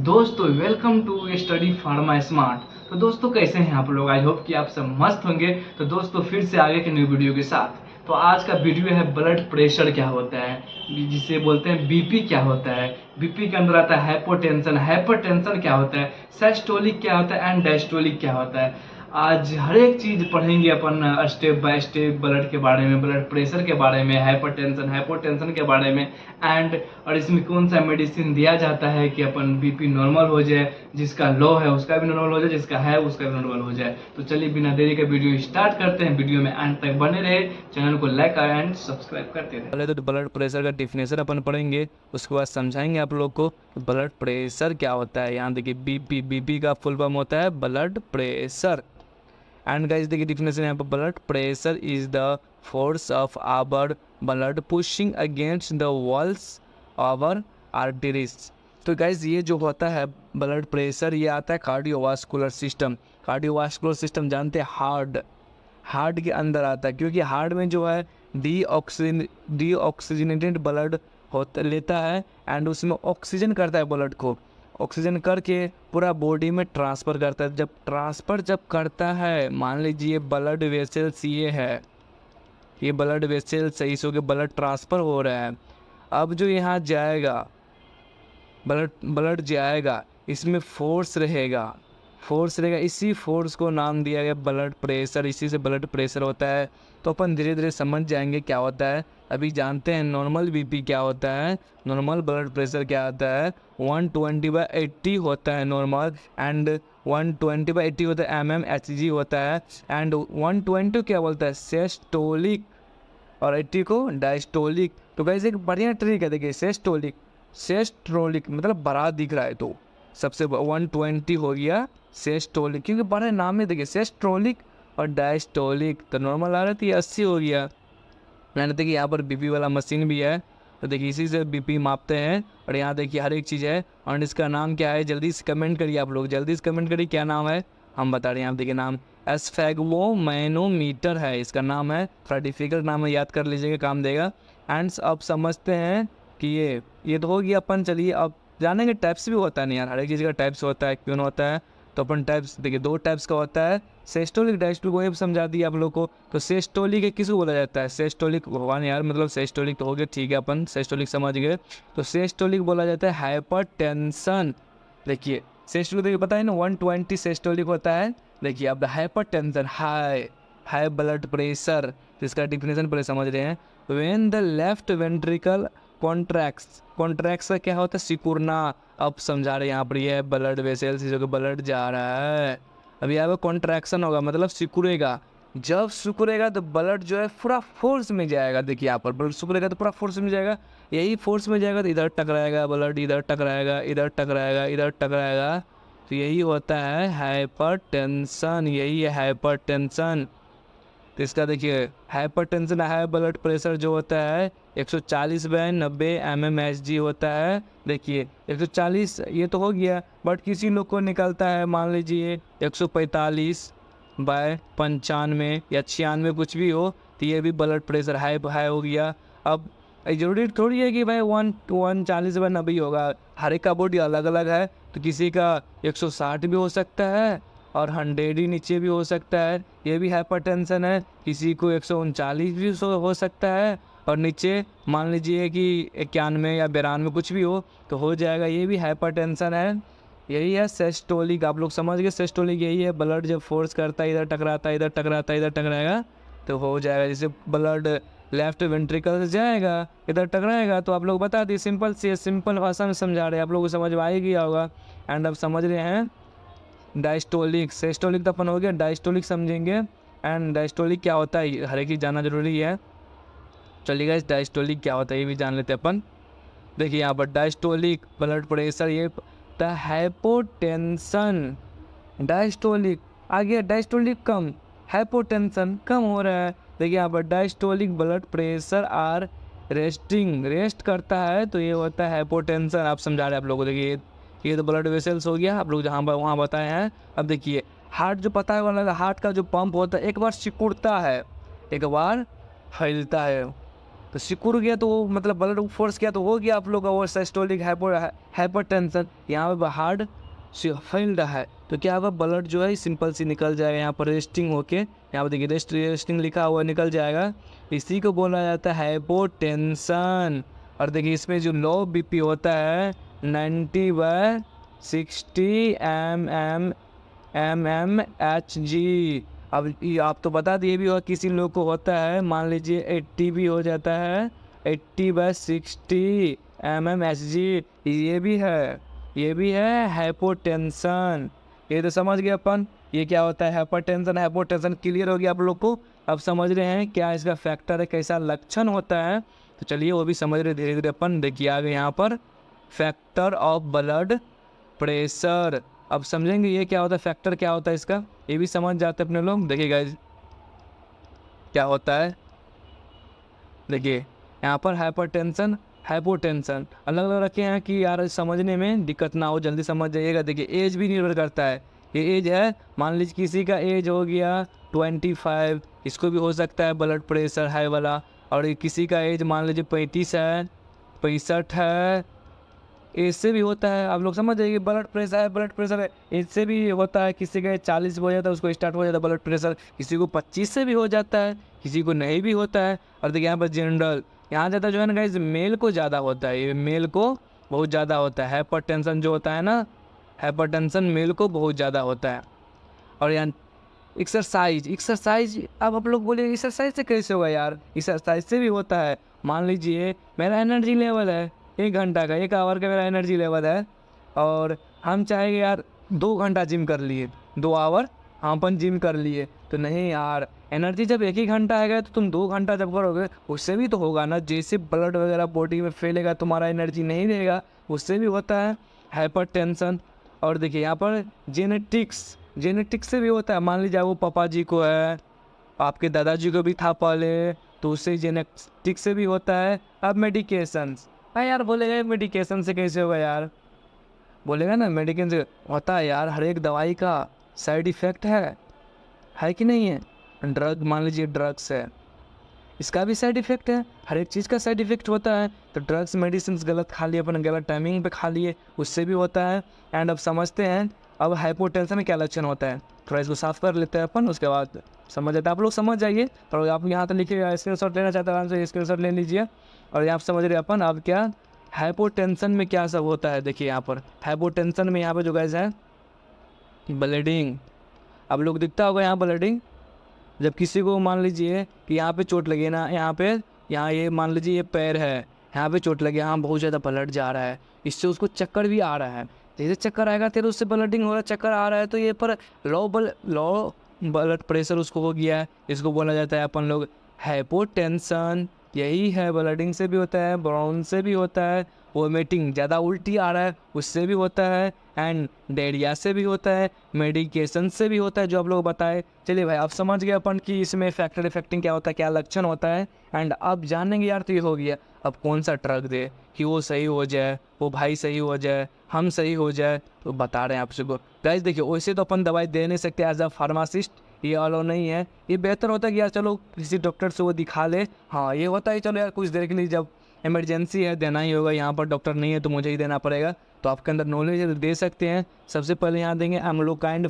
दोस्तों welcome to study pharma smart. तो दोस्तों कैसे हैं आप लोग? आई होप कि आप सब मस्त होंगे। तो दोस्तों फिर से आगे के न्यू वीडियो के साथ। तो आज का वीडियो है ब्लड प्रेशर क्या होता है, जिसे बोलते हैं बीपी क्या होता है। बीपी के अंदर आता है हाइपोटेंशन। हाइपरटेंशन क्या होता है, सिस्टोलिक क्या होता है एंड डायस्टोलिक क्या होता है। आज हर एक चीज पढ़ेंगे अपन स्टेप बाय स्टेप, ब्लड के बारे में, ब्लड प्रेशर के बारे में, हाइपरटेंशन हाइपोटेंशन के बारे में एंड और इसमें कौन सा मेडिसिन दिया जाता है कि अपन बीपी नॉर्मल हो जाए, जिसका लो है उसका भी नॉर्मल हो जाए, जिसका है उसका भी नॉर्मल हो जाए। तो चलिए बिना देरी के वीडियो स्टार्ट करते हैं। वीडियो में एंड तक बने रहे, चैनल को लाइक एंड सब्सक्राइब करते रहे। पहले तो ब्लड प्रेशर का डिफिनेशन अपन पढ़ेंगे, उसके बाद समझाएंगे आप लोग को ब्लड प्रेशर क्या होता है। यहाँ देखिए बीपी का फुल फॉर्म होता है ब्लड प्रेशर। एंड गाइस देखिए डिफिनेशन यहाँ पर, blood pressure is the force of our blood pushing against the walls our arteries. तो गाइस ये जो होता है ब्लड प्रेशर, ये आता है कार्डियोवास्कुलर सिस्टम। कार्डियोवास्कुलर सिस्टम जानते हैं, हार्ट के अंदर आता है, क्योंकि हार्ट में जो है डीऑक्सीजनेटेड ब्लड होता लेता है एंड उसमें ऑक्सीजन करता है, ब्लड को ऑक्सीजन करके पूरा बॉडी में ट्रांसफ़र करता है। जब करता है, मान लीजिए ब्लड वेसल्स ये है, ये ब्लड वेसल सही से होकर ब्लड ट्रांसफ़र हो रहा है। अब जो यहाँ जाएगा ब्लड जाएगा, इसमें फोर्स रहेगा, इसी फोर्स को नाम दिया गया ब्लड प्रेशर। इसी से ब्लड प्रेशर होता है। तो अपन धीरे धीरे समझ जाएंगे क्या होता है। अभी जानते हैं नॉर्मल बीपी क्या होता है, नॉर्मल ब्लड प्रेशर क्या होता है। 120/80 होता है नॉर्मल, एंड 120/80 होता है mmHg होता है, एंड 120 क्या बोलता है, सिस्टोलिक, और 80 को डायस्टोलिक। तो गाइस एक बढ़िया ट्रिक है, देखिए सिस्टोलिक मतलब बड़ा दिख रहा है तो सबसे 120 हो गया सिस्टोलिक, क्योंकि बड़े नाम में देखिए सिस्टोलिक और डायस्टोलिक। तो नॉर्मल आ रहा था, ये 80 हो गया। मैंने देखिए यहाँ पर बीपी वाला मशीन भी है, तो देखिए इसी से बीपी मापते हैं। और यहाँ देखिए हर एक चीज़ है, और इसका नाम क्या है, जल्दी से कमेंट करिए आप लोग, जल्दी से कमेंट करिए क्या नाम है, हम बता रहे हैं। आप देखिए नाम एस्फेगमोमैनोमीटर है, इसका नाम है। थोड़ा डिफिकल्ट नाम है, याद कर लीजिएगा, काम देगा। एंड अब समझते हैं कि ये तो हो गया अपन। चलिए अब जानेंगे टाइप्स भी होता है नहीं यार, हर एक चीज़ का टाइप्स होता है, क्यों होता है। तो अपन टाइप्स देखिए, दो टाइप्स का होता है, सिस्टोलिक डायस्टोलिक, वही समझा दिया आप लोग को। तो सिस्टोलिक किसको बोला जाता है, सिस्टोलिक, भगवान यार मतलब सिस्टोलिक तो हो गया, ठीक है अपन सिस्टोलिक समझ गए। तो सिस्टोलिक बोला जाता है हाइपरटेंशन। देखिए सिस्टोलिक देखिए पता है ना, 120 सिस्टोलिक होता है। देखिए अब हाइपरटेंशन, हाई ब्लड प्रेशर, जिसका डिफिनेशन पहले समझ रहे हैं। When the left ventricle contracts का क्या होता है, सिकुड़ना। अब समझा रहे हैं यहाँ पर, ये ब्लड वेसल्स जो कि ब्लड जा रहा है, अभी यहाँ पर कॉन्ट्रैक्शन होगा मतलब सिकुड़ेगा। जब सिकुड़ेगा तो ब्लड जो है पूरा फोर्स में जाएगा। देखिए यहाँ पर ब्लड सिकुड़ेगा तो पूरा फोर्स में जाएगा, यही फोर्स में जाएगा तो इधर टकराएगा ब्लड, इधर टकराएगा, इधर टकराएगा, इधर टकराएगा। तो यही होता है हाइपरटेंशन, यही है हाइपरटेंशन। तो इसका देखिए हाइपरटेंशन, हाई ब्लड प्रेशर जो होता है 140/90 mmHg होता है। देखिए 140 ये तो हो गया, बट किसी लोग को निकलता है मान लीजिए 145/95 या 96 कुछ भी हो, तो ये भी ब्लड प्रेशर हाई हो गया। अब जरूरी थोड़ी है कि भाई 140/90 होगा, हर एक का बॉडी अलग अलग है। तो किसी का 160 भी हो सकता है और 100 ही नीचे भी हो सकता है, ये भी हाइपरटेंशन है। किसी को 139 भी हो सकता है और नीचे मान लीजिए कि 91 या 92 कुछ भी हो तो हो जाएगा, ये भी हाइपरटेंशन है। यही है सिस्टोलिक, आप लोग समझ गए। सिस्टोलिक यही है, ब्लड जब फोर्स करता है, इधर टकराता है, इधर टकराता है, इधर टकराएगा तो हो जाएगा। जैसे ब्लड लेफ्ट वेंट्रिकल से जाएगा, इधर टकराएगा, तो आप लोग बता दिए, सिंपल भाषा में समझा रहे हैं, आप लोगों को समझ में आ ही गया होगा। एंड अब समझ रहे हैं डायस्टोलिक, सिस्टोलिक तो अपन हो गया, डायस्टोलिक समझेंगे। एंड डायस्टोलिक क्या होता है, हर एक चीज़ जानना जरूरी है। चलिएगा इस डायस्टोलिक क्या होता है ये भी जान लेते हैं अपन। देखिए यहाँ पर डायस्टोलिक ब्लड प्रेशर, ये हाइपोटेंशन, डायस्टोलिक आ गया, डायस्टोलिक कम, हाइपोटेंशन कम हो रहा है। देखिए यहाँ पर diastolic blood pressure at rest करता है, तो ये होता है हाइपोटेंशन। आप समझा रहे हैं आप लोगों को। देखिए ये तो ब्लड वेसल्स हो गया, आप लोग जहाँ वहाँ बताए हैं। अब देखिए हार्ट जो पता है वाला, हार्ट का जो पंप होता है एक बार सिकुड़ता है, एक बार फैलता है। तो सिकुड़ गया तो वो मतलब ब्लड फोर्स किया तो हो गया आप लोग का वो सिस्टोलिक हाइपरटेंशन। यहाँ पे हार्ट फैल रहा है तो क्या होगा, ब्लड जो है सिंपल सी निकल जाएगा, यहाँ पर रेस्टिंग होके, यहाँ पर देखिए रेस्टिंग लिखा हुआ निकल जाएगा। इसी को बोला जाता है हाइपोटेंशन। और देखिए इसमें जो लो बीपी होता है 90/60 mmHg। अब आप तो बता दिए भी होगा किसी लोग को होता है, मान लीजिए 80 भी हो जाता है, 80/60 mmHg, ये भी है हाइपोटेंशन। ये तो समझ गए अपन ये क्या होता है हाइपरटेंशन। हाइपोटेंशन क्लियर हो गया आप लोग को, अब समझ रहे हैं क्या इसका फैक्टर है, कैसा लक्षण होता है। तो चलिए वो भी समझ रहे धीरे धीरे अपन। देखिए आगे यहाँ पर फैक्टर ऑफ ब्लड प्रेशर, अब समझेंगे ये क्या होता है, फैक्टर क्या होता है इसका, ये भी समझ जाते हैं अपने लोग। देखिए गाइस क्या होता है, देखिए यहाँ पर हाइपरटेंशन हाइपोटेंशन अलग अलग रखे हैं कि यार समझने में दिक्कत ना हो, जल्दी समझ जाइएगा। देखिए एज भी निर्भर करता है, ये एज है, मान लीजिए किसी का एज हो गया 25, इसको भी हो सकता है ब्लड प्रेशर हाई वाला। और किसी का एज मान लीजिए 35 है, 65 है, इससे भी होता है। आप लोग समझ जाइए ब्लड प्रेशर है, इससे भी होता है। किसी का 40 हो जाता है उसको स्टार्ट हो जाता है ब्लड प्रेशर, किसी को 25 से भी हो जाता है, किसी को नहीं भी होता है। और देखिए यहाँ पर जनरल, यहाँ ज़्यादा जो है ना गाइस मेल को ज़्यादा होता है, ये मेल को बहुत ज़्यादा होता है। हाइपरटेंशन जो होता है ना, हाइपरटेंशन मेल को बहुत ज़्यादा होता है। और यहाँ एक्सरसाइज, अब आप लोग बोलिए एक्सरसाइज से कैसे होगा यार, एक्सरसाइज से भी होता है। मान लीजिए मेरा एनर्जी लेवल है 1 घंटा का, 1 आवर का मेरा एनर्जी लेवल है, और हम चाहेंगे यार 2 घंटा जिम कर लिए, 2 आवर हम अपन जिम कर लिए, तो नहीं यार, एनर्जी जब 1 ही घंटा आएगा तो तुम 2 घंटा जब करोगे उससे भी तो होगा ना। जैसे ब्लड वगैरह बॉडी में फैलेगा तुम्हारा एनर्जी नहीं रहेगा, उससे भी होता है हाइपरटेंशन। और देखिए यहाँ पर जेनेटिक्स से भी होता है। मान लीजिए वो पापा जी को है, आपके दादाजी को भी था पहले, तो उससे जेनेटिक्स से भी होता है। अब मेडिकेशंस, हाँ यार बोलेगा मेडिकेशन से कैसे होगा यार, बोलेगा ना मेडिकेशन से होता है यार, हर एक दवाई का साइड इफ़ेक्ट है कि नहीं है। ड्रग मान लीजिए ड्रग्स है, इसका भी साइड इफ़ेक्ट है, हर एक चीज़ का साइड इफ़ेक्ट होता है। तो ड्रग्स मेडिसिन गलत खा लिए अपन, गलत टाइमिंग पे खा लिए, उससे भी होता है। एंड अब समझते हैं अब हाइपोटेंशन में क्या लक्षण होता है, थोड़ा इसको साफ कर लेते हैं अपन, उसके बाद समझ जाता है। आप लोग समझ जाइए, और आप यहाँ तो लिखिए, स्क्रीनशॉट लेना चाहते हैं आराम से स्क्रीनशॉट ले लीजिए। और यहाँ समझ रहे अपन अब क्या हाइपोटेंशन में क्या सब होता है। देखिए यहाँ पर हाइपोटेंशन में यहाँ पर जो गैस है ब्लीडिंग, अब लोग दिखता होगा यहाँ ब्लीडिंग, जब किसी को मान लीजिए कि यहाँ पे चोट लगे ना, यहाँ ये मान लीजिए ये पैर है, यहाँ पे चोट लगे, यहाँ बहुत ज़्यादा ब्लड जा रहा है, इससे उसको चक्कर भी आ रहा है। जैसे चक्कर आएगा तेरे उससे ब्लडिंग हो रहा है, चक्कर आ रहा है, तो ये पर लो ब्लड प्रेशर उसको हो गया है, इसको बोला जाता है अपन लोग हाइपोटेंशन। यही है, ब्लडिंग से भी होता है, ब्राउन से भी होता है, वोमिटिंग ज़्यादा उल्टी आ रहा है उससे भी होता है, एंड डायरिया से भी होता है, मेडिकेशन से भी होता है जो आप लोग बताए। चलिए भाई अब समझ गए अपन कि इसमें फैक्टर इफेक्टिंग क्या होता है, क्या लक्षण होता है। एंड अब जानेंगे यार, तो ये हो गया अब कौन सा ड्रग दे कि वो सही हो जाए, वो भाई सही हो जाए, हम सही हो जाए, तो बता रहे हैं आपसे को गाइस। देखिए वैसे तो अपन दवाई दे नहीं सकते एज अ फार्मासिस्ट, ये अलाउ नहीं है। ये बेहतर होता है कि यार चलो किसी डॉक्टर से वो दिखा ले। हाँ ये होता है चलो यार कुछ देर के लिए जब इमरजेंसी है देना ही होगा, यहाँ पर डॉक्टर नहीं है तो मुझे ही देना पड़ेगा, तो आपके अंदर नॉलेज है तो दे सकते हैं। सबसे पहले यहाँ देंगे एम्लोकाइंड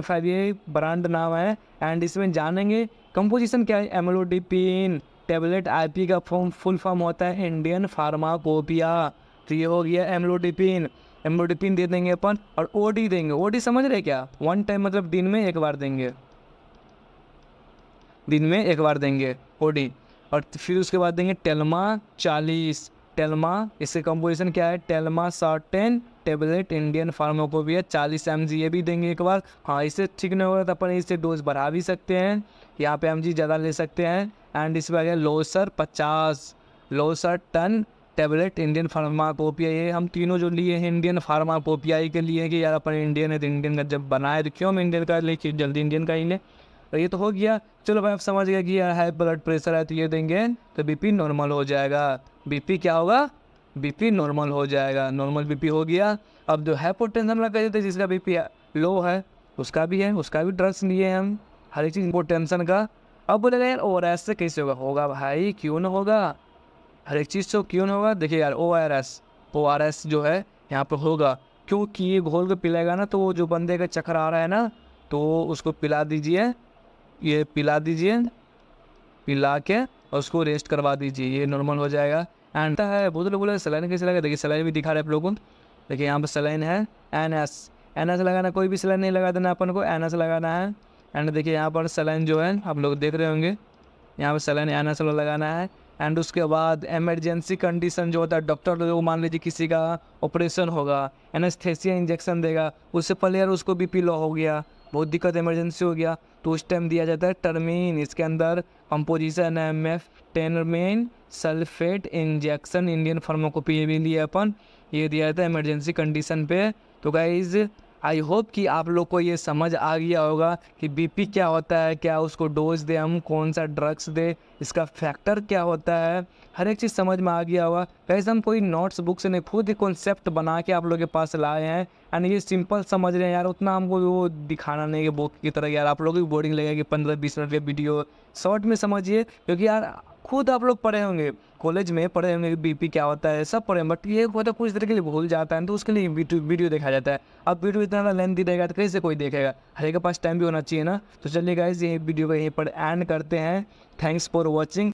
5, ये ब्रांड नाम है। एंड इसमें जानेंगे कंपोजिशन क्या है, एम्लोडिपिन टेबलेट, आईपी का फुल फॉर्म होता है इंडियन फार्माकोपिया। तो ये हो गया एम्लोडिपिन दे देंगे अपन। और ओडी देंगे, ओडी समझ रहे क्या, 1 टाइम मतलब दिन में 1 बार देंगे ओडी। और फिर उसके बाद देंगे टेल्मा 40, टेल्मा इसके कंपोजिशन क्या है, Telma certain tablet Indian pharmacopoeia 40 mg, ये भी देंगे 1 बार। हाँ इससे ठीक नहीं होगा तो अपन इससे डोज बढ़ा भी सकते हैं, यहाँ पे mg ज़्यादा ले सकते हैं। एंड इसमें आ गया Losar 50, Losar 10 tablet Indian pharmacopoeia. ये हम तीनों जो लिए हैं इंडियन फार्माकोपिया के लिए कि यार अपन इंडियन है तो इंडियन का जब बनाए तो क्यों हम इंडियन का ले, जल्दी इंडियन का ही ले। तो ये तो हो गया। चलो भाई आप समझ गए कि यार हाई ब्लड प्रेशर है तो ये देंगे तो बीपी नॉर्मल हो जाएगा। बीपी क्या होगा, बीपी नॉर्मल हो जाएगा, नॉर्मल बीपी हो गया। अब जो हाइपोटेंशन वाला कहते थे जिसका बीपी लो है उसका भी ड्रग्स लिए हम, हर एक चीज़ हाइपोटेंशन का अब बोलेगा यार ओ आर एस से कैसे होगा, होगा भाई, क्यों ना होगा, हर एक चीज़ तो क्यों ना होगा। देखिए यार ओ आर एस जो है यहाँ पे होगा, क्योंकि ये घोल के पिलाएगा ना, तो वो जो बंदे का चक्कर आ रहा है ना, तो उसको पिला दीजिए, ये पिला दीजिए, पिला के और उसको रेस्ट करवा दीजिए, ये नॉर्मल हो जाएगा। एंड है बहुत लोग बोले सलाइन कैसे लगा, देखिए सलाइन भी दिखा रहे हैं आप लोगों को, देखिए यहाँ पर सलाइन है एन एस लगाना, कोई भी सलाइन नहीं लगा देना अपन को, एन एस लगाना है। एंड देखिए यहाँ पर सलाइन जो है आप लोग देख रहे होंगे, यहाँ पर सलाइन एन एस लगाना है। एंड उसके बाद इमरजेंसी कंडीशन जो होता है, डॉक्टर लोग मान लीजिए किसी का ऑपरेशन होगा, एनेस्थेसिया इंजेक्शन देगा, उससे पहले यार उसको बीपी लो हो गया, बहुत दिक्कत इमरजेंसी हो गया, तो उस टाइम दिया जाता है टर्मीन। इसके अंदर कंपोजिशन MF टेनरमेन सल्फेट इंजेक्शन, इंडियन फार्माकोपी भी लिया अपन, ये दिया जाता है इमरजेंसी कंडीशन पे। तो गाइज आई होप कि आप लोग को ये समझ आ गया होगा कि बीपी क्या होता है, क्या उसको डोज दे हम, कौन सा ड्रग्स दे, इसका फैक्टर क्या होता है, हर एक चीज़ समझ में आ गया होगा। वैसे हम कोई नोट्स बुक से नहीं, खुद ही कॉन्सेप्ट बना के आप लोगों के पास लाए हैं। एंड ये सिंपल समझ रहे हैं यार, उतना हमको वो दिखाना नहीं है बुक की तरह यार, आप लोगों की बोरिंग लगेगा कि 15-20 मिनट का वीडियो, शॉर्ट में समझिए, क्योंकि यार खुद आप लोग पढ़े होंगे, कॉलेज में पढ़े होंगे बीपी क्या होता है, सब पढ़े, बट ये होता है कुछ देर के लिए भूल जाता है, तो उसके लिए वीडियो देखा जाता है। अब वीडियो इतना लेंथी रहेगा तो कैसे कोई देखेगा, हर एक के पास टाइम भी होना चाहिए ना। तो चलिए गाइस ये वीडियो को यहीं पर एंड करते हैं। Thanks for watching.